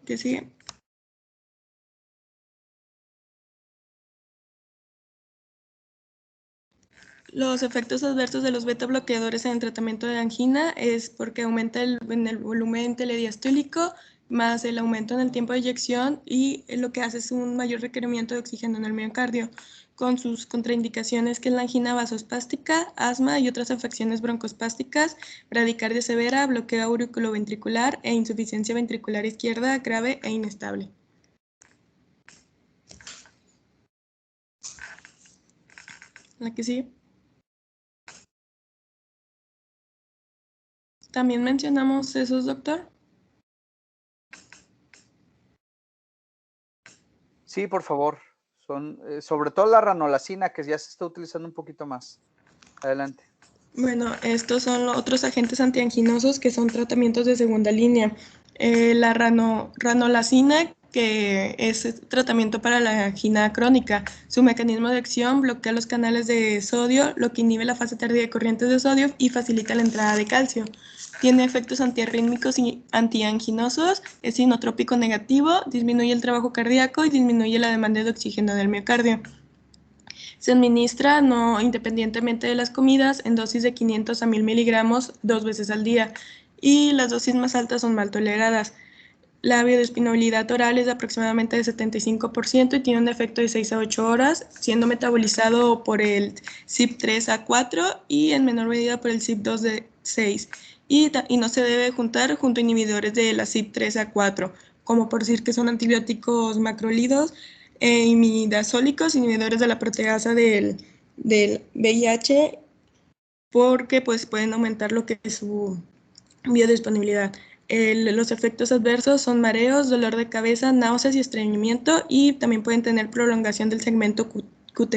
¿Qué sigue? Los efectos adversos de los beta bloqueadores en el tratamiento de angina es porque aumenta el volumen telediastólico más el aumento en el tiempo de eyección y lo que hace es un mayor requerimiento de oxígeno en el miocardio, con sus contraindicaciones que es la angina vasospástica, asma y otras afecciones broncoespásticas, bradicardia severa, bloqueo auriculoventricular e insuficiencia ventricular izquierda grave e inestable. La que sigue. ¿También mencionamos esos, doctor?
Sí, por favor. Son sobre todo la ranolacina, que ya se está utilizando un poquito más. Adelante.
Bueno, estos son otros agentes antianginosos que son tratamientos de segunda línea. La ranolacina, que es tratamiento para la angina crónica. Su mecanismo de acción bloquea los canales de sodio, lo que inhibe la fase tardía de corrientes de sodio y facilita la entrada de calcio. Tiene efectos antiarrítmicos y antianginosos, es inotrópico negativo, disminuye el trabajo cardíaco y disminuye la demanda de oxígeno del miocardio. Se administra independientemente de las comidas en dosis de 500 a 1000 miligramos 2 veces al día y las dosis más altas son mal toleradas. La biodisponibilidad oral es de aproximadamente de 75% y tiene un efecto de 6 a 8 horas, siendo metabolizado por el CYP3A4 y en menor medida por el CYP2D6. Y no se debe juntar junto a inhibidores de la CYP3A4, como por decir que son antibióticos macrolidos, imidazólicos, inhibidores de la proteasa del VIH, porque pues, pueden aumentar lo que es su biodisponibilidad. Los efectos adversos son mareos, dolor de cabeza, náuseas y estreñimiento y también pueden tener prolongación del segmento QT.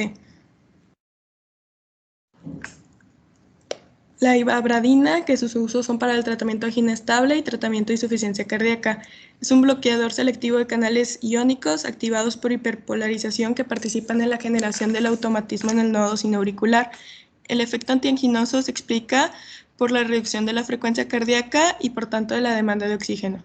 La ivabradina, que sus usos son para el tratamiento de angina estable y tratamiento de insuficiencia cardíaca. Es un bloqueador selectivo de canales iónicos activados por hiperpolarización que participan en la generación del automatismo en el nodo sinoauricular. El efecto antianginoso se explica por la reducción de la frecuencia cardíaca y por tanto de la demanda de oxígeno.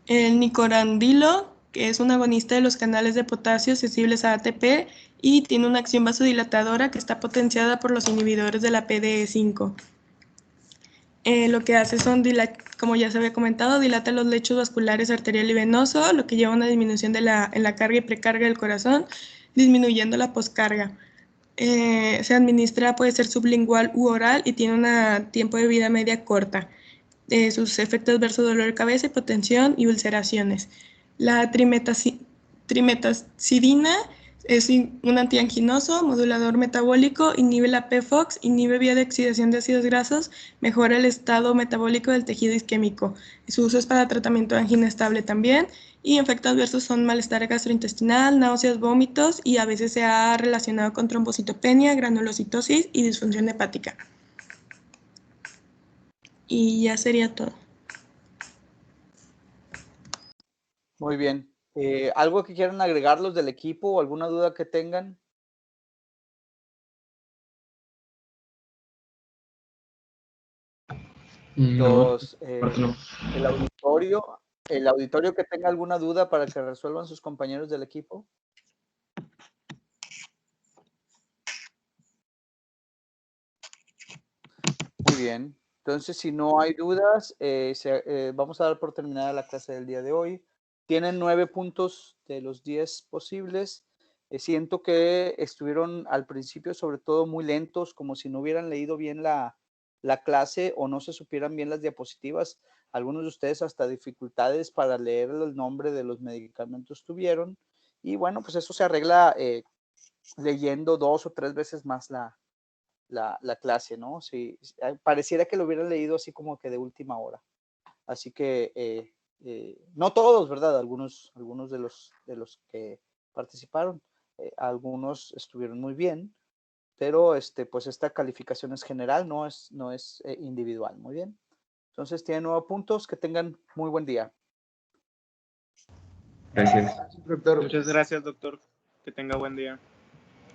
El nicorandilo que es un agonista de los canales de potasio sensibles a ATP y tiene una acción vasodilatadora que está potenciada por los inhibidores de la PDE5. Lo que hace son, como ya se había comentado, dilata los lechos vasculares arterial y venoso, lo que lleva a una disminución en la carga y precarga del corazón, disminuyendo la poscarga. Se administra, puede ser sublingual u oral y tiene un tiempo de vida media corta. Sus efectos adversos: dolor de cabeza, hipotensión y ulceraciones. La trimetazidina es un antianginoso, modulador metabólico, inhibe la PFOX, inhibe vía de oxidación de ácidos grasos, mejora el estado metabólico del tejido isquémico. Su uso es para tratamiento de angina estable también, y efectos adversos son malestar gastrointestinal, náuseas, vómitos, y a veces se ha relacionado con trombocitopenia, granulocitosis y disfunción hepática. Y ya sería todo.
Muy bien. ¿Algo que quieran agregar los del equipo o alguna duda que tengan?
No, no.
El auditorio que tenga alguna duda para que resuelvan sus compañeros del equipo. Muy bien. Entonces, si no hay dudas, vamos a dar por terminada la clase del día de hoy. Tienen 9 puntos de los 10 posibles. Siento que estuvieron al principio, sobre todo, muy lentos, como si no hubieran leído bien la clase o no se supieran bien las diapositivas. Algunos de ustedes hasta dificultades para leer el nombre de los medicamentos tuvieron. Y bueno, pues eso se arregla leyendo 2 o 3 veces más la clase, ¿no? Sí, pareciera que lo hubieran leído así como que de última hora. Así que no todos, ¿verdad? Algunos de los que participaron, algunos estuvieron muy bien, pero pues esta calificación es general, no es individual. Muy bien. Entonces tienen 9 puntos, que tengan muy buen día.
Gracias.
Doctor.
Muchas gracias, doctor. Que tenga buen día.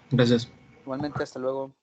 Gracias.
Igualmente, hasta luego.